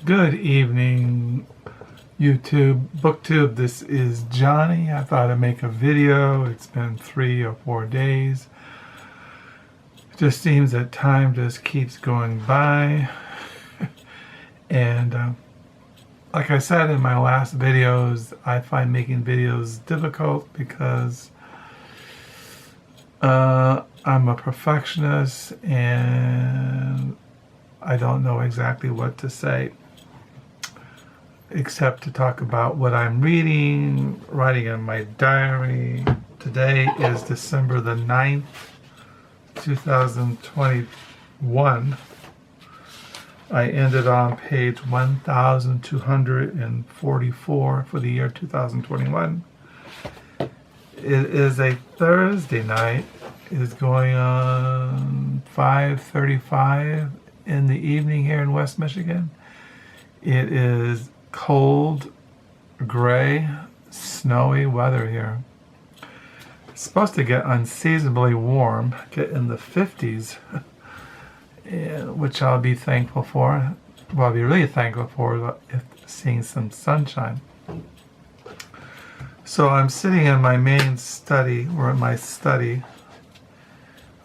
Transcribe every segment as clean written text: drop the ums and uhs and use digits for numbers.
Good evening, YouTube, BookTube. This is Johnny. I thought I'd make a video. It's been 3 or 4 days. It just seems that time just keeps going by. And like I said in my last videos, I find making videos difficult because I'm a perfectionist and I don't know exactly what to say, except to talk about what I'm reading, writing in my diary. Today is December the 9th, 2021. I ended on page 1244 for the year 2021. It is a Thursday night. It is going on 5:35 in the evening here in West Michigan. It is cold, gray, snowy weather here. It's supposed to get unseasonably warm, get in the 50s, which I'll be thankful for. Well, I'll be really thankful for if seeing some sunshine. So I'm sitting in my main study, or in my study,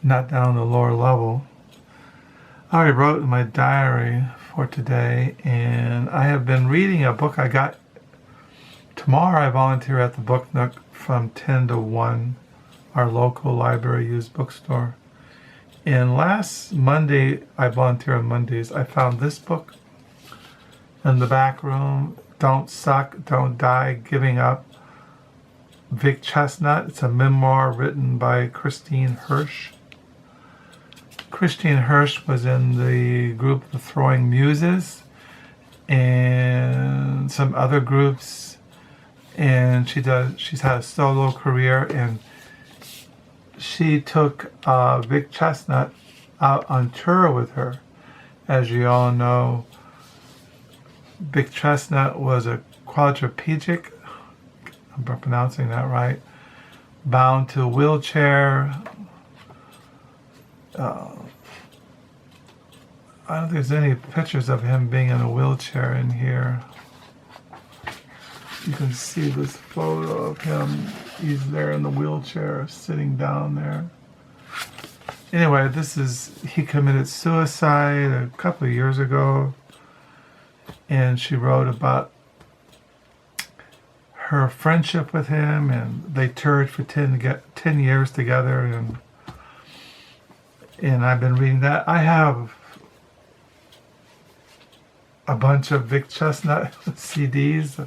not down on the lower level. I already wrote in my diary for today, and I have been reading a book I got. Tomorrow I volunteer at the Book Nook from 10 to 1, our local library used bookstore. And last Monday, I volunteer on Mondays, I found this book in the back room, Don't Suck, Don't Die, Giving Up, Vic Chesnutt. It's a memoir written by Kristen Hersh. Kristen Hersh was in the group The Throwing Muses and some other groups, and she's had a solo career, and she took Vic Chesnutt out on tour with her. As you all know, Vic Chesnutt was a quadriplegic, I'm pronouncing that right, bound to a wheelchair. I don't think there's any pictures of him being in a wheelchair in here. You can see this photo of him. He's there in the wheelchair, sitting down there. Anyway, he committed suicide a couple of years ago, and she wrote about her friendship with him, and they toured for 10 years together, and I've been reading that. I have a bunch of Vic Chesnutt CDs.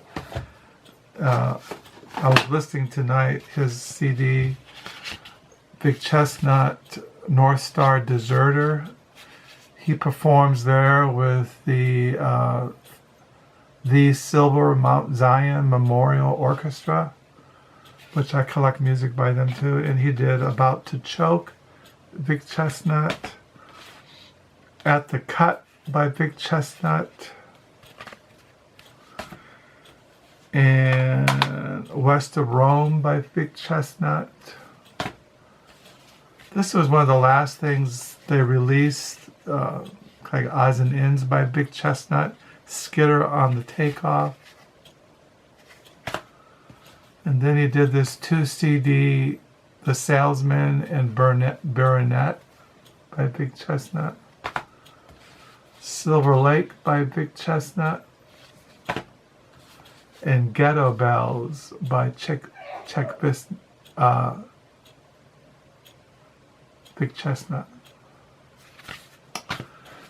I was listening tonight, his CD, Vic Chesnutt, North Star Deserter. He performs there with the Silver Mount Zion Memorial Orchestra, which I collect music by them too. And he did About to Choke, Vic Chesnutt, At the Cut by Vic Chesnutt, and West of Rome by Vic Chesnutt. This was one of the last things they released, like Odds and Ends by Vic Chesnutt, Skitter on the Takeoff. And then he did this 2 CD, The Salesman and Baronet by Vic Chesnutt, Silver Lake by Vic Chesnutt, and Ghetto Bells by Vic Chesnutt.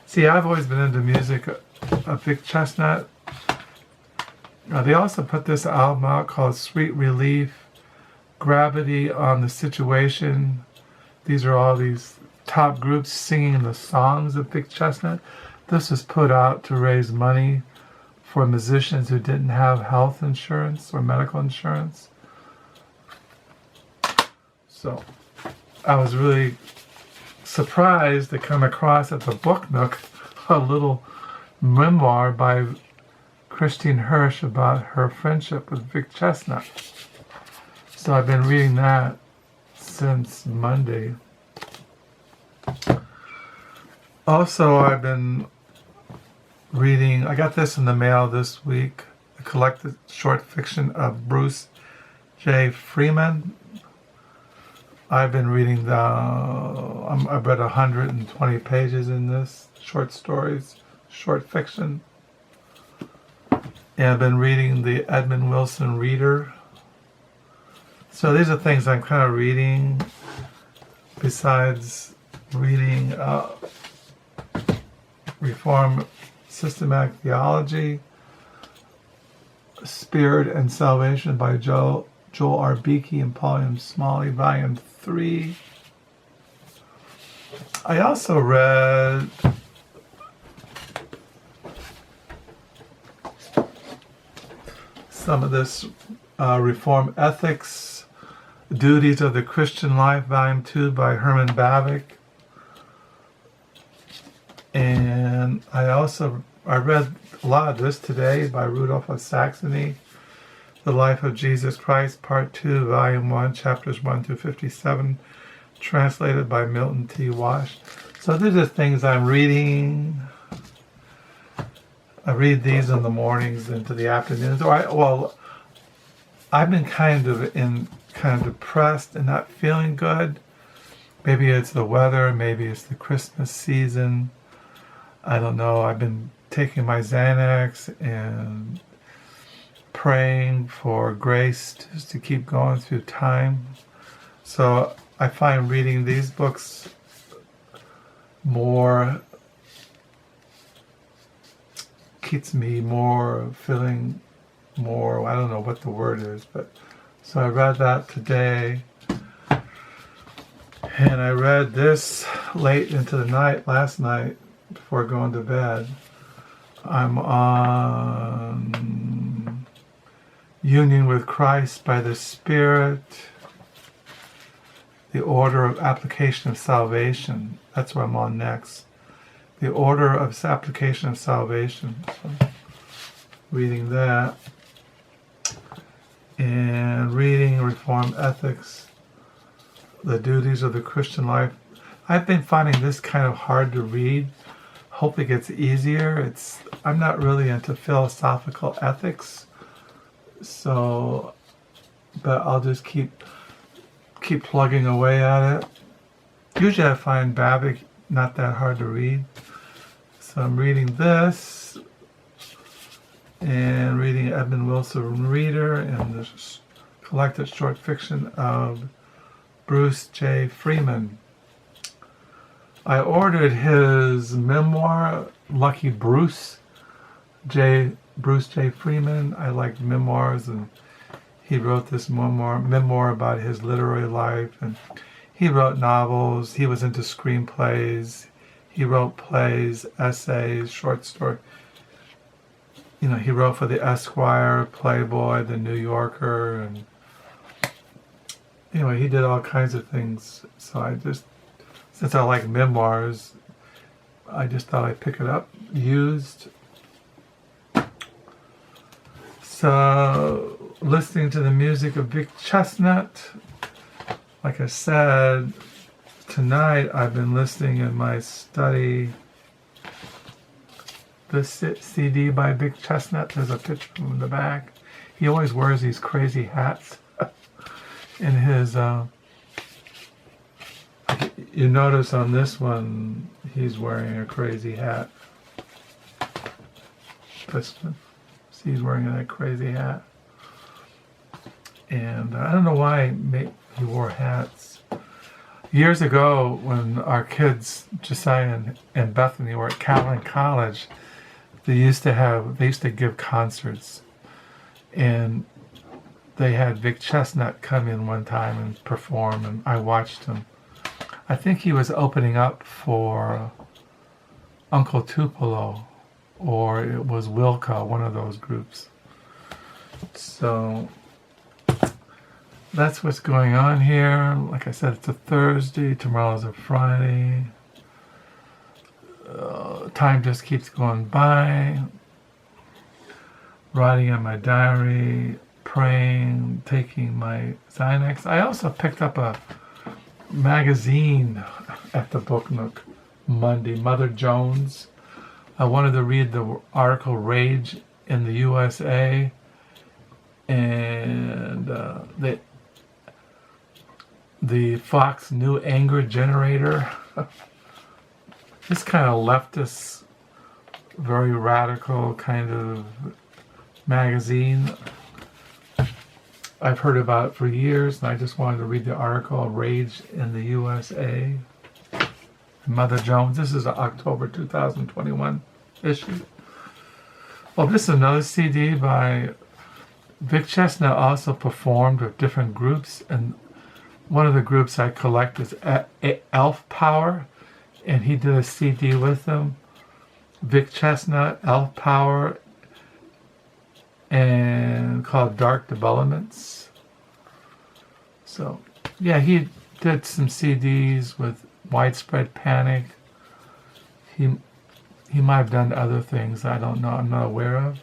See, I've always been into music of Vic Chesnutt. They also put this album out called Sweet Relief, Gravity on the Situation. These are all these top groups singing the songs of Vic Chesnutt. This was put out to raise money for musicians who didn't have health insurance or medical insurance. So I was really surprised to come across at the Book Nook a little memoir by Kristen Hersh about her friendship with Vic Chesnutt. So I've been reading that since Monday. Also, I've been reading, I got this in the mail this week, a collected short fiction of Bruce J. Friedman. I've been reading I've read 120 pages in this, short stories, short fiction. And I've been reading the Edmund Wilson Reader. So these are things I'm kind of reading besides reading Reformed Systematic Theology, Spirit and Salvation by Joel R. Beeke and Paul M. Smalley, Volume 3. I also read some of this Reformed Ethics, Duties of the Christian Life, Volume 2 by Herman Bavinck. And I read a lot of this today by Ludolph of Saxony, The Life of Jesus Christ, Part 2, Volume 1, Chapters 1 through 57, translated by Milton T. Wash. So these are things I'm reading. I read these in the mornings into the afternoons. I've been kind of depressed and not feeling good. Maybe it's the weather, maybe it's the Christmas season. I don't know. I've been taking my Xanax and praying for grace just to keep going through time. So I find reading these books keeps me feeling more, I don't know what the word is, but so I read that today. And I read this late into the night, last night, before going to bed. I'm on Union with Christ by the Spirit, the Order of Application of Salvation. That's what I'm on next. The Order of Application of Salvation. So, reading that. And reading Reformed Ethics, the Duties of the Christian Life. I've been finding this kind of hard to read. Hope it gets easier. I'm not really into philosophical ethics, so, but I'll just keep plugging away at it. Usually I find Bavinck not that hard to read. So I'm reading this and reading Edmund Wilson Reader and the collected short fiction of Bruce J. Friedman. I ordered his memoir, Lucky Bruce J. Friedman. I like memoirs, and he wrote this memoir about his literary life, and he wrote novels. He was into screenplays. He wrote plays, essays, short stories. He wrote for the Esquire, Playboy, the New Yorker, and anyway, he did all kinds of things. So since I like memoirs, I just thought I'd pick it up used. So, listening to the music of Vic Chesnutt. Like I said, tonight I've been listening in my study. This CD by Vic Chesnutt, there's a picture of him in the back. He always wears these crazy hats in his... You notice on this one, he's wearing a crazy hat. See, he's wearing that crazy hat. And I don't know why he wore hats. Years ago, when our kids, Josiah and Bethany, were at Calvin College, they used to give concerts. And they had Vic Chesnutt come in one time and perform, and I watched him. I think he was opening up for Uncle Tupelo, or it was Wilco, one of those groups. So that's what's going on here. Like I said, it's a Thursday, tomorrow's a Friday. Time just keeps going by. Writing in my diary, praying, taking my Xanax. I also picked up a magazine at the Book Nook Monday, Mother Jones I wanted to read the article Rage in the USA, and the Fox New Anger Generator. This kind of leftist, very radical kind of magazine. I've heard about it for years, and I just wanted to read the article Rage in the USA. Mother Jones. This is an October 2021 issue. Well, this is another CD by Vic Chesnutt. Also performed with different groups, and one of the groups I collect is Elf Power, and he did a CD with them. Vic Chesnutt, Elf Power, and called Dark Developments. So, yeah, he did some CDs with Widespread Panic. He might have done other things I don't know, I'm not aware of.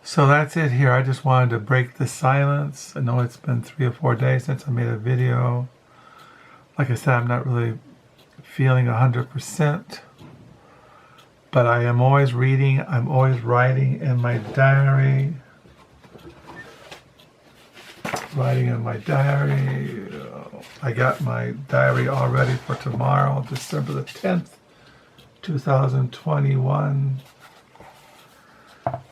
So that's it here. I just wanted to break the silence. I know it's been 3 or 4 days since I made a video. Like I said, I'm not really feeling 100%, but I am always reading, I'm always writing in my diary. I got my diary all ready for tomorrow, December the 10th, 2021.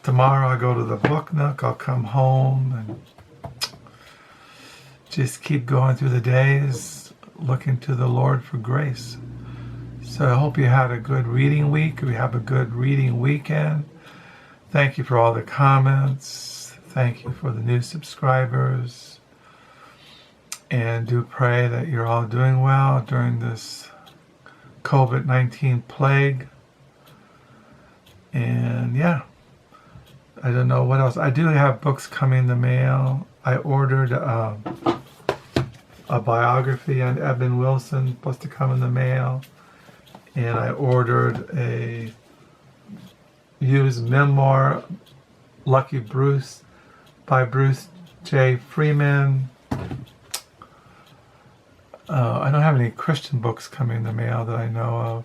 Tomorrow I go to the book nook. I'll come home and just keep going through the days, looking to the Lord for grace. So I hope you had a good reading week. We have a good reading weekend. Thank you for all the comments. Thank you for the new subscribers. And do pray that you're all doing well during this COVID-19 plague. And yeah, I don't know what else. I do have books coming in the mail. I ordered a biography on Edmund Wilson, supposed to come in the mail. And I ordered a used memoir, Lucky Bruce, by Bruce J. Friedman. I don't have any Christian books coming in the mail that I know of.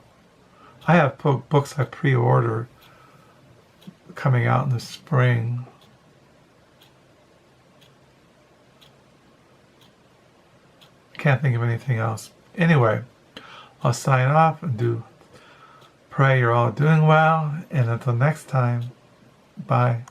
I have books I pre-ordered coming out in the spring. Can't think of anything else. Anyway, I'll sign off and pray you're all doing well, and until next time, bye.